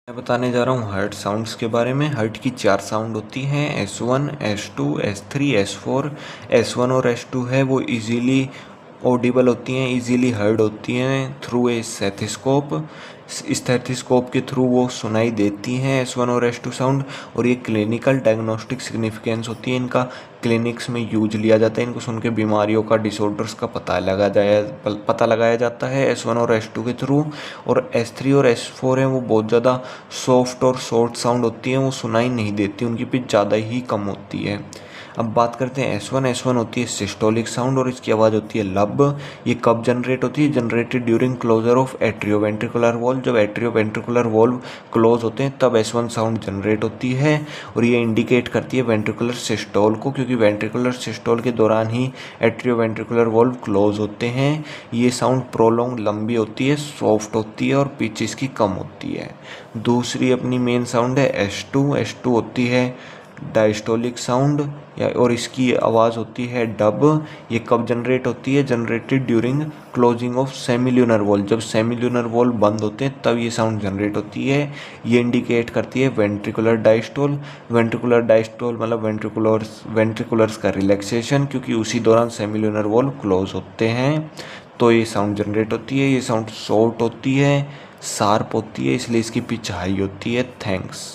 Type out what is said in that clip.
मैं बताने जा रहा हूँ हर्ट साउंड्स के बारे में। हर्ट की 4 साउंड होती हैं, S1, S2, S3, S4। S1 और S2 है वो इजीली ऑडिबल होती हैं, इजीली हर्ड होती हैं थ्रू ए स्टेथोस्कोप। स्टेथोस्कोप के थ्रू वो सुनाई देती हैं S1 और S2 साउंड। और ये क्लिनिकल डायग्नोस्टिक सिग्निफिकेंस होती है इनका, क्लिनिक्स में यूज लिया जाता है। इनको सुन के बीमारियों का, डिसऑर्डर्स का पता लगाया जाता है S1 और S2 के थ्रू। और S3 और S4 हैं वो बहुत ज़्यादा सॉफ्ट और शॉर्ट साउंड होती हैं, वो सुनाई नहीं देती, उनकी पिच ज़्यादा ही कम होती है। अब बात करते हैं S1 होती है सिस्टोलिक साउंड और इसकी आवाज़ होती है लब। ये कब जनरेट होती है? Generated during closure of atrioventricular valve. जब एट्रियोवेंट्रिकुलर वॉल्व क्लोज होते हैं तब S1 साउंड जनरेट होती है। और ये इंडिकेट करती है वेंट्रिकुलर सिस्टोल को, क्योंकि वेंट्रिकुलर सिस्टोल के दौरान ही एट्रियोवेंट्रिकुलर वॉल्व क्लोज होते हैं। ये साउंड प्रोलॉन्ग लंबी होती है, सॉफ्ट होती है और पिच इसकी कम होती है। दूसरी अपनी मेन साउंड है S2 होती है डायस्टोलिक साउंड और इसकी आवाज़ होती है डब। ये कब जनरेट होती है? Generated during closing of semilunar valve. जब सेमिल्यूनर वॉल बंद होते हैं तब ये साउंड जनरेट होती है। ये इंडिकेट करती है वेंट्रिकुलर डायस्टोल। वेंट्रिकुलर डायस्टोल मतलब वेंट्रिकुलर्स का रिलैक्सेशन, क्योंकि उसी दौरान सेमिल्यूनर वॉल क्लोज होते हैं तो ये साउंड जनरेट होती है। ये साउंड शॉर्ट होती है, शार्प होती है, इसलिए इसकी पिच हाई होती है। थैंक्स।